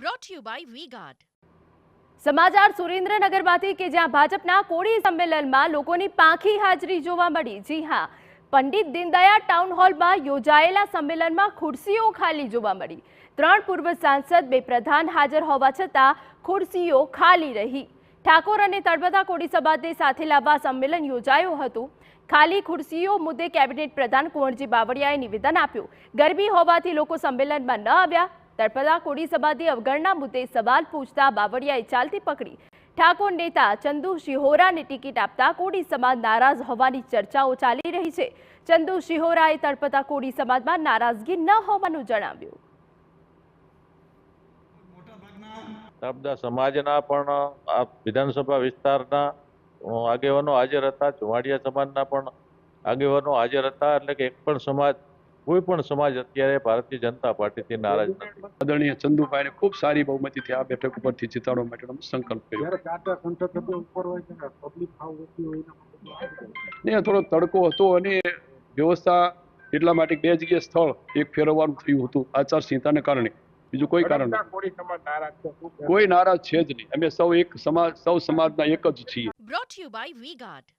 brought to you by V-Guard. સમાચાર સુરેન્દ્રનગરમાંથી કે જ્યાં ભાજપના કોળી સંમેલનમાં લોકોની પાંખી હાજરી જોવા મળી। જી હા, પંડિત દીનદયાળ ટાઉન હોલમાં યોજાયેલા સંમેલનમાં ખુરશીઓ ખાલી જોવા મળી। 3 પૂર્વ સાંસદ, 2 પ્રધાન હાજર હોવા છતાં ખુરશીઓ ખાલી રહી। ઠાકોર અને તળપદા કોળી સમાજને સાથે લાવવા સંમેલન યોજાયું હતું। ખાલી ખુરશીઓ મુદ્દે કેબિનેટ પ્રધાન કુંવરજી બાવળિયાએ નિવેદન આપ્યું। ગરમી હોવાથી લોકો સંમેલનમાં ન આવ્યા। તળપદા કોળી સમાજની અવગણના મુદ્દે સવાલ પૂછતા બાવળિયાએ ચાલતી પકડી। ઠાકોર નેતા ચંદુ શિહોરાને ટિકિટ આપતા કોળી સમાજ નારાજ હોવાની ચર્ચાઓ ચાલી રહી છે। ચંદુ શિહોરાએ તળપદા કોળી સમાજમાં નારાજગી ન હોવાનું જણાવ્યું। તળપદા સમાજના પણ આ વિધાનસભા વિસ્તારના આગેવાનો હાજર હતા। ચુવાડિયા સમાજના પણ આગેવાનો હાજર હતા। એટલે કે એક પણ સમાજ, કોઈ પણ સમાજ અત્યારે ભારતીય જનતા પાર્ટીથી નારાજ નથી। આદરણીય ચંદુભાઈને ખૂબ સારી બહુમતીથી આ બેઠક ઉપરથી જીતાડવા માટેનો સંકલ્પ કર્યો। ને થોડો તડકો હતો અને વ્યવસ્થા એટલા માટે 2 જગ્યાએ સ્થળ એક ફેરવવાનું થયું હતું આચારસંહિતાને કારણે। બીજું કોઈ કારણ નથી। કોઈ નારાજ છે જ નહીં। અમે સૌ એક સમાજ, સૌ સમાજના એક જ છીએ। Brought to you by V-Guard.